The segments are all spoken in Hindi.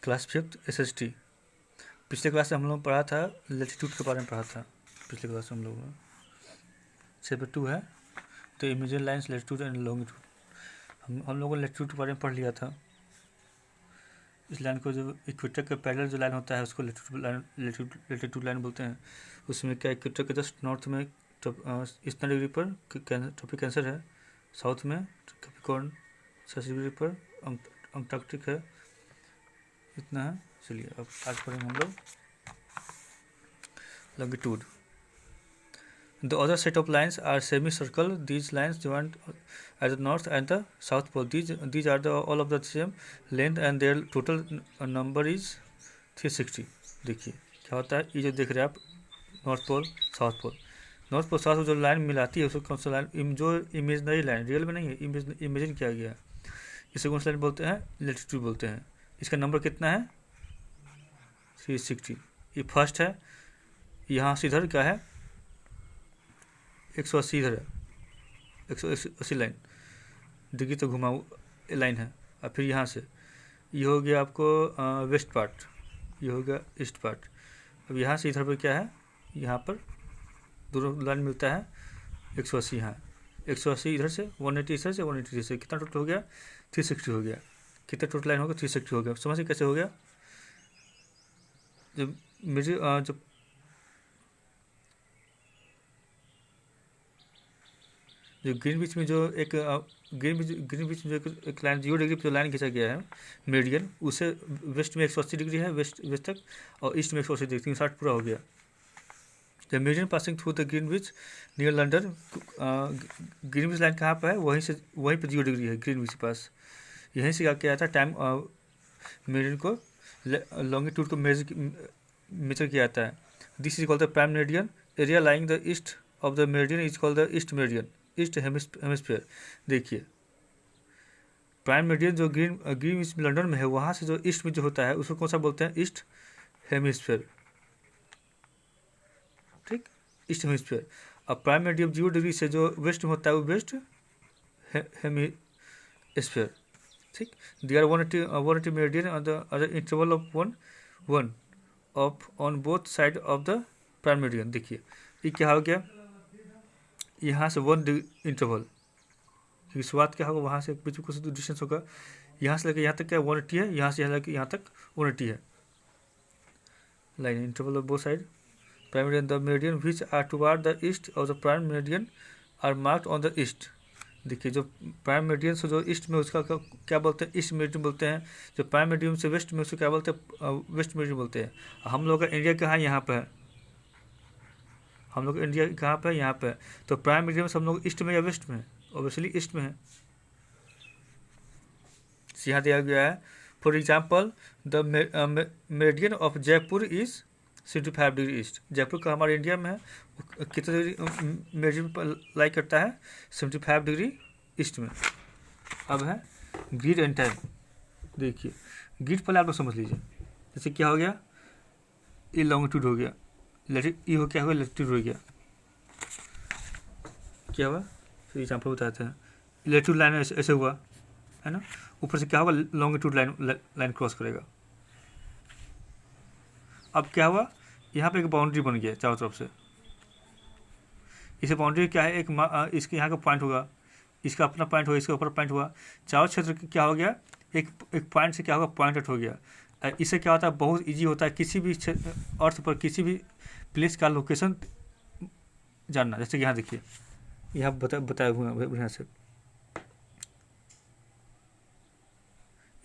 Class 5th SST। पिछले क्लास से हम लोग पढ़ा था लेटीट्यूड के बारे में पढ़ा था। पिछले क्लास में हम लोग चैप्टर 2 है तो imagine lines latitude and longitude. हम लोगों ने लेटीट्यूड के बारे में पढ़ लिया था। इस लाइन को जो इक्वेटर के पैरेलल जो लाइन होता है उसको लेटीट्यूड लाइन बोलते हैं। उसमें क्या इक्वेटर के जस्ट नॉर्थ में इतना डिग्री पर ट्रॉपिक कैंसर है, साउथ में कैप्रिकॉर्न 60 डिग्री पर अंटार्कटिक है, इतना है। चलिए अब आज पढ़ेंगे हम लोग longitude. The other set of lines are semicircle. These lines join at the north and the south pole. These are all of the same length and their total number is 360. देखिए क्या होता है, ये जो देख रहे हैं आप north pole south pole, north pole south जो लाइन मिलाती है उसको कौन सा लाइन, जो इमेजनरी लाइन, रियल में नहीं है, इमेजिन किया गया है, इसे कौन सा लाइन बोलते हैं, लेटीट्यूड बोलते हैं। इसका नंबर कितना है 360। ये फर्स्ट है, यहाँ से इधर क्या है 180, इधर है 180 लाइन डिग्री तो घुमा लाइन है। और फिर यहाँ से ये हो गया आपको वेस्ट पार्ट, ये हो गया ईस्ट पार्ट। अब यहाँ से इधर पर क्या है, यहाँ पर दोनों लाइन मिलता है 180, यहाँ 180 इधर से 180 इधर से 180 इधर से, कितना टोटल हो गया 360 हो गया। कितना टोटल लाइन होगा 360 हो गया। समझिए कैसे हो गया, जब मेरी जब जो ग्रीन बीच में जो एक ग्रीन बीच में जो एक लाइन 0 डिग्री पर जो लाइन खींचा गया है मेरिडियन, उसे वेस्ट में 180 डिग्री है, वेस्ट तक, और ईस्ट में 180 डिग्री, 360 पूरा हो गया। The meridian passing through the green beach near London, green beach line कहाँ पर है, वहीं पर 0 डिग्री है ग्रीन बीच के पास। यहीं से क्या किया था, टाइम मेरिडियन को लॉन्गिट्यूड को मेजर किया जाता है। This is called the prime meridian. Area lying the east of the meridian is called the east meridian, east hemisphere. देखिए प्राइम मेरिडियन जो ग्रीन बीच लंदन में है, वहाँ से जो ईस्ट में जो होता है उसको कौन सा बोलते हैं, ईस्ट हेमिस्फीयर। ठीक, ईस्ट हेमिस्फीयर। अब प्राइम मेरिडियन 0 डिग्री से जो वेस्ट में होता है वो वेस्ट हेमिस्फीयर। ठीक, they are 180 meridian on the other interval of 1 of on both side of the prime meridian. देखिए ये क्या हो गया, यहाँ से 1 इंटरवल, क्योंकि शुरुआत क्या होगा वहाँ से बीच में कुछ डिस्टेंस होगा, यहाँ से लेकर यहाँ तक क्या 180 है, यहाँ से लेकर यहाँ तक 180 है। Line interval of both side prime meridian, the meridian which are toward the east of the prime meridian are marked on the east. देखिए जो प्राइम मेरिडियन से जो ईस्ट में उसका क्या बोलते हैं, ईस्ट मेरिडियन बोलते हैं। जो प्राइम मेरिडियन से वेस्ट में उसको क्या बोलते हैं, वेस्ट मेरिडियन बोलते हैं। हम लोग का इंडिया कहाँ, यहाँ पर है, हम लोग इंडिया कहाँ पे है, यहाँ पे है। तो प्राइम मेरिडियन से हम लोग ईस्ट में या वेस्ट में है, ऑब्वियसली ईस्ट में है। यहाँ दिया गया है for example the meridian of Jaipur is 75 degree east. Jaipur का हमारे इंडिया में है, कितने डिग्री मेरिडियन पर लाई करता है, 75 डिग्री ईस्ट में। अब है ग्रिड एंड टाइम। देखिए ग्रिड पहले आप लोग समझ लीजिए, जैसे क्या हो गया, ये लॉन्गिट्यूड हो गया, ये हो क्या होगा, लेटीट्यूड हो गया, क्या हुआ, फिर एग्जाम्पल बताते हैं। लेटीट्यूड लाइन ऐसे हुआ है ना, ऊपर से क्या होगा, लॉन्गिट्यूड लाइन क्रॉस करेगा। अब क्या हुआ, यहाँ पे एक बाउंड्री बन गया चारों तरफ से। इसे बाउंड्री क्या है, एक इसके यहाँ का पॉइंट होगा, इसका अपना पॉइंट होगा, इसका ऊपर पॉइंट हुआ, चारों क्षेत्र क्या हो गया, एक पॉइंट से क्या होगा, पॉइंट आउट हो गया। इससे क्या होता है, बहुत इजी होता है किसी भी अर्थ पर किसी भी प्लेस का लोकेशन जानना। जैसे कि यहाँ देखिए, यहाँ बताए हुए हैं बढ़िया से,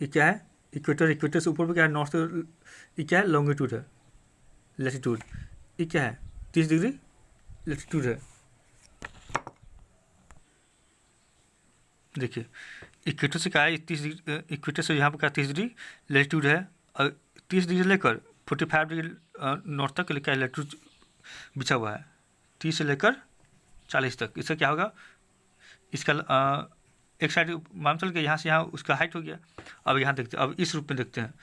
ये क्या है, इक्वेटर से ऊपर पे क्या है, नॉर्थ, ये क्या है, लॉन्गिट्यूड है, लेटीट्यूड, ये क्या है 30 डिग्री लेटीट्यूड है। देखिए इक्वेटर से क्या है 30 डिग्री, इक्वेटर से यहाँ पर क्या 30 डिग्री लेटीट्यूड है, और 30 डिग्री लेकर 45 डिग्री नॉर्थ तक क्या लेटीट्यूड बिछा हुआ है, 30 से लेकर 40 तक। इससे क्या होगा, इसका एक साइड मान चल के यहाँ से यहाँ उसका हाइट हो गया। अब यहाँ देखते हैं, अब इस रूप में देखते हैं,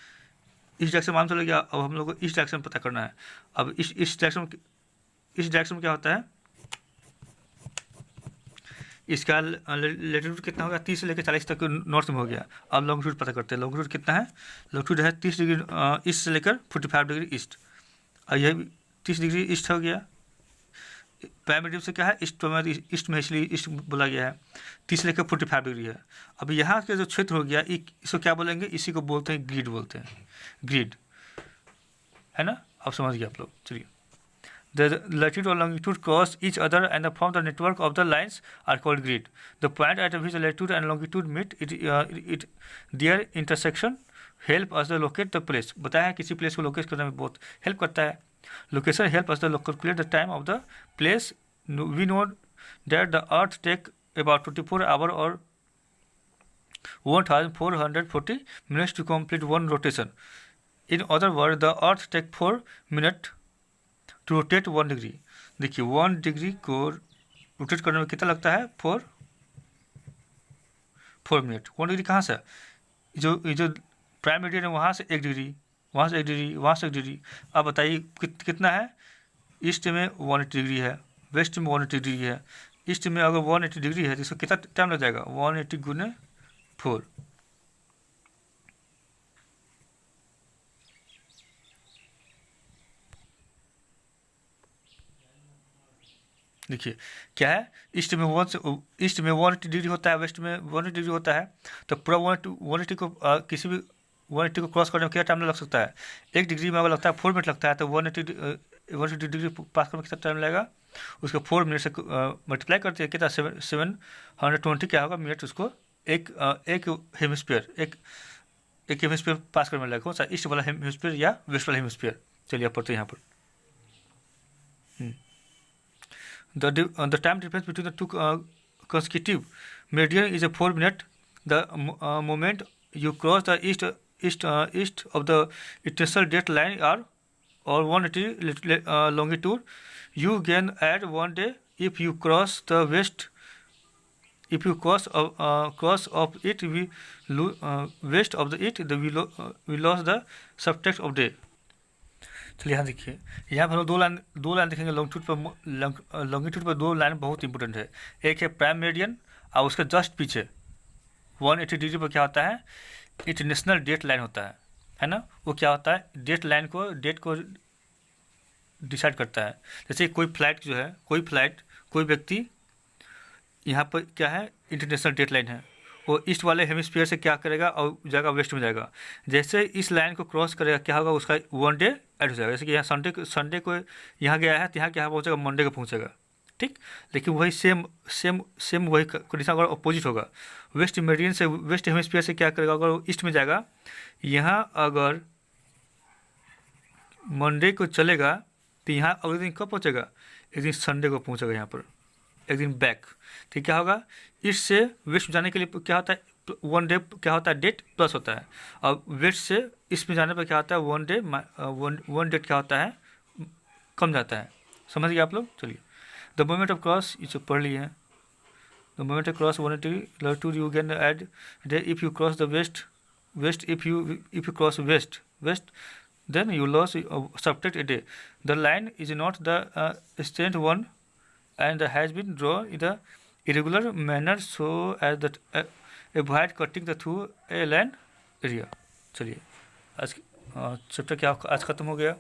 इस डायरेक्शन मान चल गया। अब हम लोग को इस डायरेक्शन पता करना है। अब इस डायरेक्शन में क्या होता है, इसका लेटीट्यूड कितना होगा, 30 से लेकर 40 तक नॉर्थ में हो गया। अब लॉन्गिट्यूड पता करते हैं, लॉन्गिट्यूड कितना है, लॉन्गिट्यूड है 30 डिग्री ईस्ट से लेकर 45 डिग्री ईस्ट, और यह 30 डिग्री ईस्ट हो गया। प्राइम मेरिडियन से क्या है, ईस्ट में इसलिए ईस्ट बोला गया है, 30 से लेकर 45 डिग्री है। अब यहाँ का जो क्षेत्र हो गया इसको क्या बोलेंगे, इसी को बोलते हैं ग्रिड, बोलते हैं ग्रिड, है ना। अब समझ गए आप लोग, चलिए। The latitude or longitude cross each other and form the network of the lines are called grid. The point at which the latitude and longitude meet, their intersection help us to locate the place. बताया किसी प्लेस को लोकेट करने में बहुत हेल्प करता है। Location help us to calculate the time of the place. We know that the Earth take about 24 hours or 1440 minutes to complete one rotation. In other words, the Earth take 4 minutes to rotate 1 degree. देखिए 1 डिग्री को रोटेट करने में कितना लगता है, 4 मिनट। 1 डिग्री कहाँ से, जो प्राइम मेरिडियन है वहाँ से 1 डिग्री, वहाँ से 1 डिग्री, वहाँ से 1 डिग्री। अब बताइए कितना है, ईस्ट में 180 डिग्री है, वेस्ट में 180 डिग्री है। ईस्ट में अगर 180 डिग्री है तो इसको कितना टाइम लग जाएगा, 180 गुने 4। देखिए क्या है, ईस्ट में 180 डिग्री होता है, वेस्ट में 180 डिग्री होता है। तो पूरा 180 को किसी भी 180 को क्रॉस करने में कितना टाइम लग सकता है, 1 डिग्री में अगर लगता है 4 मिनट लगता है, तो 180 डिग्री पास करने में कितना टाइम लगेगा, उसको 4 मिनट से मल्टीप्लाई करते हैं, कितना 720 क्या होगा मिनट, उसको एक हेमिस्फीयर एक हेमिस्फीयर पास करने में लगेगा, कौन सा, ईस्ट वाला हेमिस्फीयर या वेस्ट वाला हेमिस्फीयर। चलिए आप पढ़ते हैं यहाँ पर। The time difference between the two consecutive meridian is a 4 minute. The moment you cross the east of the international date line or 180 longitude, you can add 1 day. If you cross the west, if you cross of it, west of the it, we lost the subtract of day. चलिए यहाँ देखिए, यहाँ पर हम दो लाइन देखेंगे लॉन्गिट्यूड पर 2 लाइन बहुत इंपॉर्टेंट है। एक है प्राइम मेरिडियन और उसके जस्ट पीछे 180 डिग्री पर क्या होता है, इंटरनेशनल डेट लाइन होता है ना। वो क्या होता है, डेट को डिसाइड करता है। जैसे कोई व्यक्ति यहाँ पर क्या है, इंटरनेशनल डेट लाइन है, वो ईस्ट वाले हेमिस्फीयर से क्या करेगा और जाएगा वेस्ट में जाएगा। जैसे इस लाइन को क्रॉस करेगा क्या होगा, उसका 1 डे ऐड हो जाएगा। जैसे कि यहाँ संडे को यहाँ गया है तो यहाँ क्या पहुँचेगा, मंडे को पहुँचेगा, ठीक। लेकिन वही सेम वही कंडीशन अगर अपोजिट होगा, वेस्ट मेरिडियन से वेस्ट हेमिस्फीयर से क्या करेगा, अगर वो ईस्ट में जाएगा, यहाँ अगर मंडे को चलेगा तो यहाँ अगले दिन कब पहुँचेगा, एक दिन संडे को पहुँचेगा, यहाँ पर एक दिन बैक। ठीक, क्या होगा, ईस्ट से वेस्ट जाने के लिए क्या होता है, 1 डे क्या होता है, डेट प्लस होता है। और वेस्ट से ईस्ट में जाने पर क्या होता है, 1 डेट क्या होता है, कम जाता है। समझ गए आप लोग। चलिए, द मोमेंट ऑफ क्रॉस इसे पढ़ लिए हैं। The moment of cross 180 longitude you can add day if you cross the west if you cross west then you lose subtract a day. The line is not the straight one and has been drawn in the irregular manner so as that avoid cutting the through a land area. चलिए आज चैप्टर क्या आज खत्म हो गया।